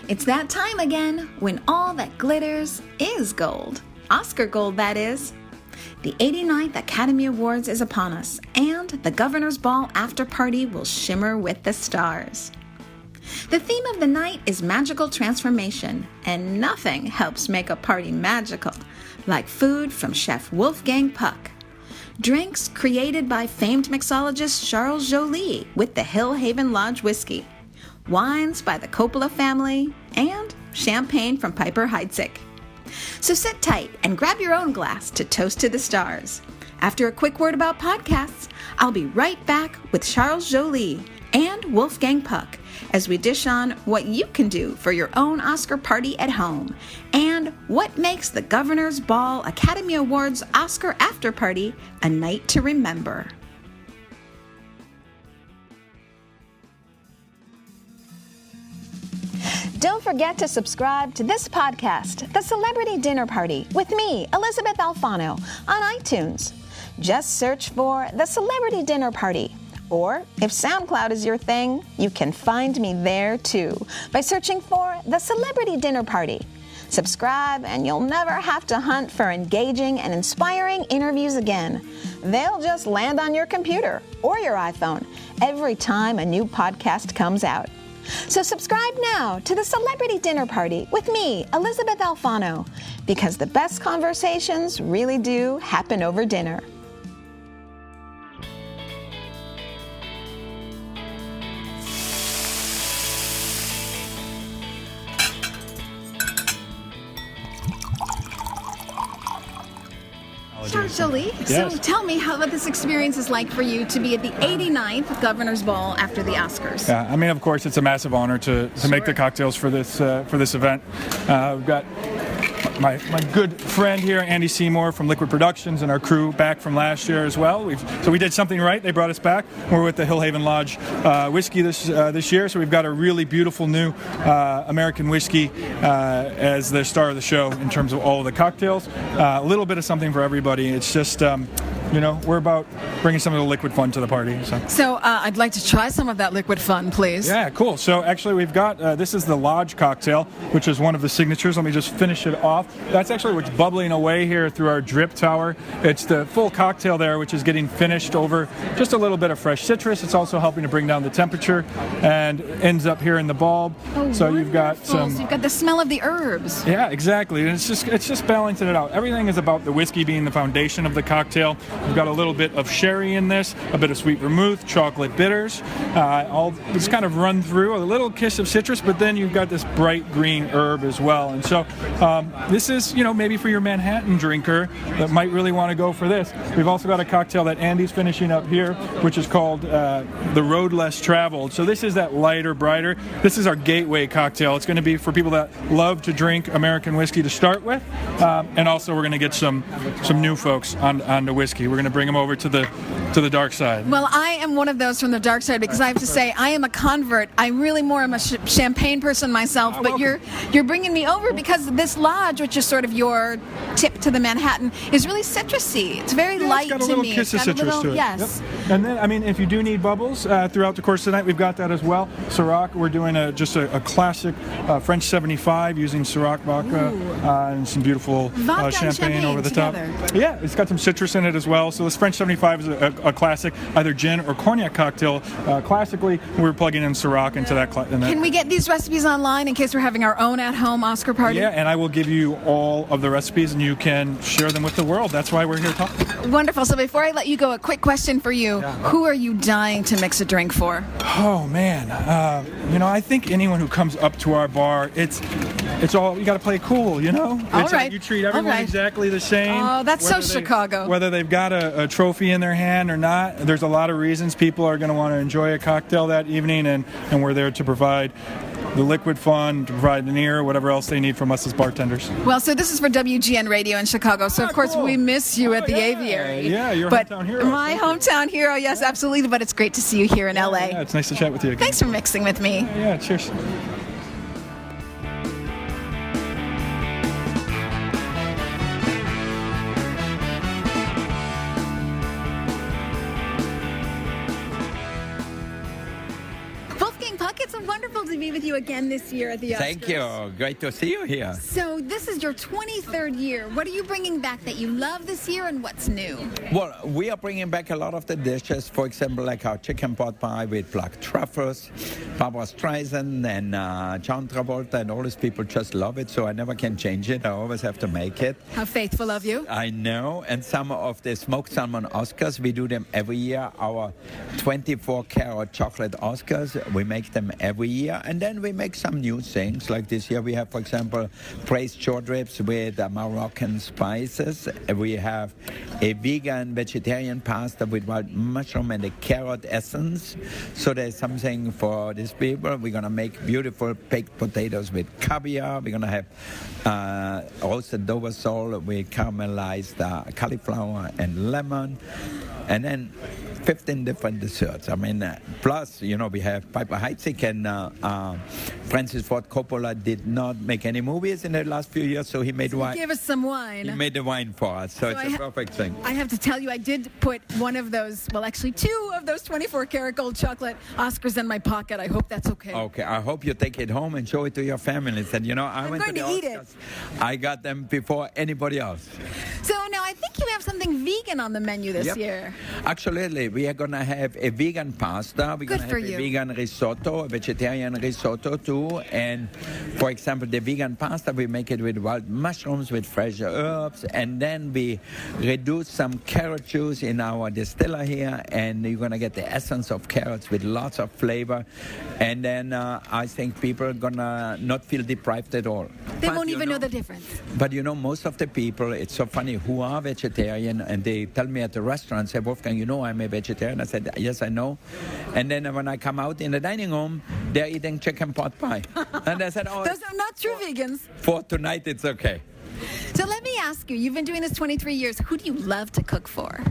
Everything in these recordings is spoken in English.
It's that time again when all that glitters is gold. Oscar gold, that is. The 89th Academy Awards is upon us, and the Governor's Ball after party will shimmer with the stars. The theme of the night is magical transformation, and nothing helps make a party magical like food from Chef Wolfgang Puck. Drinks created by famed mixologist Charles Joly with the Hilhaven Lodge Whisky. Wines by the Coppola Family, and champagne from Piper Heidsieck. So sit tight and grab your own glass to toast to the stars. After a quick word about podcasts, I'll be right back with Charles Joly and Wolfgang Puck as we dish on what you can do for your own Oscar party at home and what makes the Governor's Ball Academy Awards Oscar after party a night to remember. Don't forget to subscribe to this podcast, The Celebrity Dinner Party, with me, Elysabeth Alfano, on iTunes. Just search for The Celebrity Dinner Party. Or, if SoundCloud is your thing, you can find me there too by searching for The Celebrity Dinner Party. Subscribe and you'll never have to hunt for engaging and inspiring interviews again. They'll just land on your computer or your iPhone every time a new podcast comes out. So subscribe now to The Celebrity Dinner Party with me, Elysabeth Alfano, because the best conversations really do happen over dinner. Charles Joly, Yes. So tell me what this experience is like for you to be at the 89th Governor's Ball after the Oscars. Yeah, I mean, of course, it's a massive honor to make the cocktails for this event. We've got my good friend here, Andy Seymour from Liquid Productions, and our crew back from last year as well. So we did something right. They brought us back. We're with the Hilhaven Lodge Whisky this year, so we've got a really beautiful new American whiskey as the star of the show in terms of all of the cocktails. A little bit of something for everybody. It's just, we're about bringing some of the liquid fun to the party. So I'd like to try some of that liquid fun, please. Yeah, cool. So actually we've got, this is the Lodge cocktail, which is one of the signatures. Let me just finish it off. That's actually what's bubbling away here through our drip tower. It's the full cocktail there, which is getting finished over just a little bit of fresh citrus. It's also helping to bring down the temperature and ends up here in the bulb. Oh, so wonderful. You've got some... So you've got the smell of the herbs. Yeah, exactly. And it's just balancing it out. Everything is about the whiskey being the foundation of the cocktail. We've got a little bit of sherry in this, a bit of sweet vermouth, chocolate bitters, all just kind of run through, a little kiss of citrus, but then you've got this bright green herb as well. And so this is, maybe for your Manhattan drinker that might really want to go for this. We've also got a cocktail that Andy's finishing up here, which is called The Road Less Traveled. So this is that lighter, brighter. This is our gateway cocktail. It's going to be for people that love to drink American whiskey to start with, and also we're going to get some new folks on the whiskey. We're going to bring them over to the dark side. Well, I am one of those from the dark side because I have to say I am a convert. I really more am a champagne person myself, but you're bringing me over because this lodge, which is sort of your tip to the Manhattan, is really citrusy. It's very light to me. It's got a little kiss of citrus to it. Yes. Yep. And then, if you do need bubbles throughout the course of the night, we've got that as well. Ciroc, we're doing just a classic French 75 using Ciroc vodka and some beautiful champagne over the together. top. Yeah, it's got some citrus in it as well. So this French 75 is a classic, either gin or cognac cocktail. Classically, we're plugging in Ciroc into that. Can we get these recipes online in case we're having our own at-home Oscar party? Yeah, and I will give you all of the recipes, and you can share them with the world. That's why we're here talking. Wonderful. So before I let you go, a quick question for you. Yeah. Who are you dying to mix a drink for? Oh, man. I think anyone who comes up to our bar, it's all, you got to play cool, All right. You treat everyone exactly the same. Oh, that's so Chicago. Whether they've got a trophy in their hand or not, there's a lot of reasons people are going to want to enjoy a cocktail that evening, and we're there to provide the liquid fun, to provide the near, whatever else they need from us as bartenders. Well, so this is for WGN Radio in Chicago, so of course cool. we miss you at the Aviary. Yeah, your but hometown hero. My hometown hero, yes, absolutely, but it's great to see you here in LA. Yeah, it's nice to chat with you again. Thanks for mixing with me. Yeah, cheers. Wolfgang Puck, it's wonderful to be with you you again this year at the Oscars. Thank you. Great to see you here. So this is your 23rd year. What are you bringing back that you love this year, and what's new? Well, we are bringing back a lot of the dishes. For example, like our chicken pot pie with black truffles, Barbara Streisand and John Travolta, and all these people just love it, so I never can change it. I always have to make it. How faithful of you. I know. And some of the smoked salmon Oscars, we do them every year. Our 24-karat chocolate Oscars, we make them every year. And then we make some new things. Like this year we have, for example, braised short ribs with Moroccan spices. We have a vegan vegetarian pasta with wild mushroom and a carrot essence. So there's something for these people. We're going to make beautiful baked potatoes with caviar. We're going to have roasted Dover sole with caramelized cauliflower and lemon. And then 15 different desserts. I mean, plus, you know, we have Piper Heidsieck and Francis Ford Coppola did not make any movies in the last few years, so he made wine. Give us some wine. He made the wine for us, so it's a perfect thing. I have to tell you, I did put one of those, well, actually two of those 24-karat gold chocolate Oscars in my pocket. I hope that's okay. Okay, I hope you take it home and show it to your family. Said, you know, I went to the eat Oscars. I got them before anybody else. So now I think you have something vegan on the menu this year. Actually, we are going to have a vegan pasta. We're going to have a vegan risotto, a vegetarian risotto too. And for example, the vegan pasta, we make it with wild mushrooms, with fresh herbs. And then we reduce some carrot juice in our distiller here. And you're going to get the essence of carrots with lots of flavor. And then I think people are going to not feel deprived at all. They won't even know the difference. But you know, most of the people, it's so funny, who are vegetarian, and they tell me at the restaurant, say, Wolfgang, you know I'm a vegetarian. I said, yes, I know. And then when I come out in the dining room, they're eating chicken pot pie. And I said, oh, those are not true vegans. For tonight, it's okay. So let me ask you, you've been doing this 23 years. Who do you love to cook for?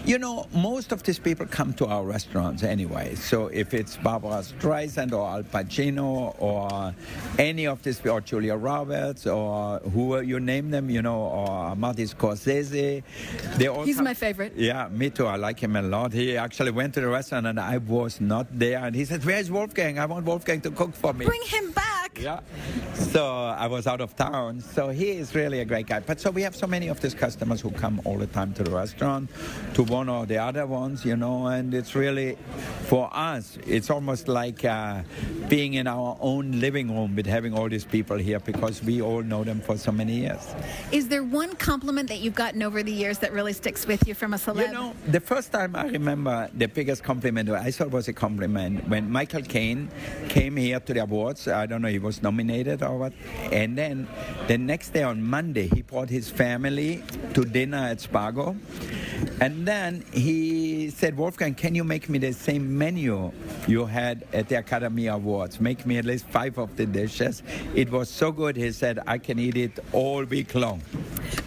You know, most of these people come to our restaurants anyway. So if it's Barbara Streisand or Al Pacino or any of these, or Julia Roberts or who you name them, you know, or Martin Scorsese. He's my favorite. Yeah, me too. I like him a lot. He actually went to the restaurant and I was not there. And he said, where's Wolfgang? I want Wolfgang to cook for me. Bring him back. Yeah. So I was out of town. So he is really a great guy. But so we have so many of these customers who come all the time to the restaurant, to one or the other ones, you know, and it's really, for us, it's almost like being in our own living room with having all these people here because we all know them for so many years. Is there one compliment that you've gotten over the years that really sticks with you from a celeb? You know, the first time I remember the biggest compliment I thought was a compliment when Michael Caine came here to the awards. I don't know, he was nominated or what. And then the next day on Monday, he brought his family to dinner at Spago. And then he said, Wolfgang, can you make me the same menu you had at the Academy Awards? Make me at least 5 of the dishes. It was so good, he said, I can eat it all week long.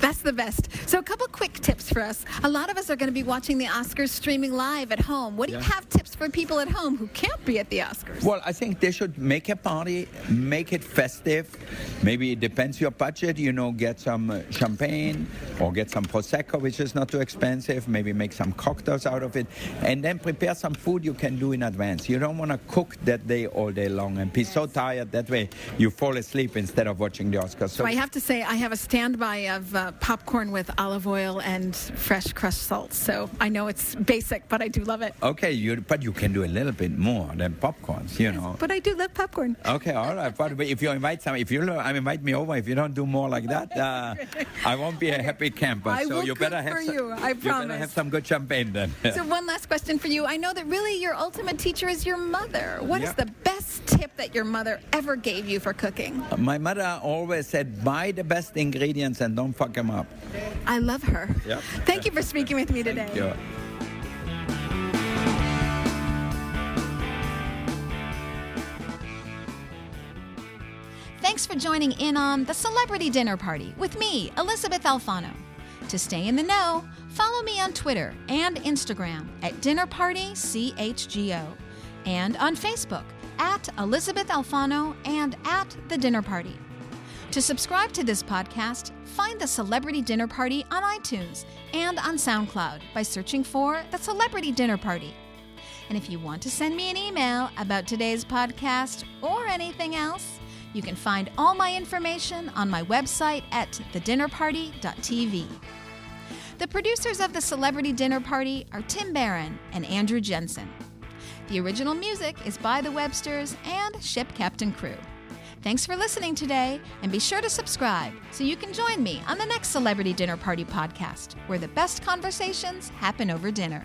That's the best. So a couple quick tips for us. A lot of us are going to be watching the Oscars streaming live at home. What do you have tips for people at home who can't be at the Oscars? Well, I think they should make a party, make it festive. Maybe it depends your budget, you know, get some champagne or get some Prosecco, which is not too expensive. Maybe make some cocktails out of it. And then prepare some food you can do in advance. You don't want to cook that day all day long and be so tired that way you fall asleep instead of watching the Oscars. So I have to say, I have a standby of popcorn with olive oil and fresh crushed salt. So I know it's basic, but I do love it. Okay, but you can do a little bit more than popcorns, you know. But I do love popcorn. Okay, all right. But if you invite invite me over, if you don't do more like that, I won't be a happy camper. I so will you better cook have for you, I promise. You better have some good champagne then. So one last question for you. I know that really your ultimate teacher is your mother. What is the best tip that your mother ever gave you for cooking? My mother always said, buy the best ingredients and don't fuck them up. I love her. Yep. Thank you for speaking with me today. Thank you. Thanks for joining in on the Celebrity Dinner Party with me, Elysabeth Alfano. To stay in the know, follow me on Twitter and Instagram at DinnerPartyCHGO and on Facebook at Elysabeth Alfano and at The Dinner Party. To subscribe to this podcast, find the Celebrity Dinner Party on iTunes and on SoundCloud by searching for the Celebrity Dinner Party. And if you want to send me an email about today's podcast or anything else, you can find all my information on my website at thedinnerparty.tv. The producers of the Celebrity Dinner Party are Tim Barron and Andrew Jensen. The original music is by the Websters and Ship Captain Crew. Thanks for listening today, and be sure to subscribe so you can join me on the next Celebrity Dinner Party podcast, where the best conversations happen over dinner.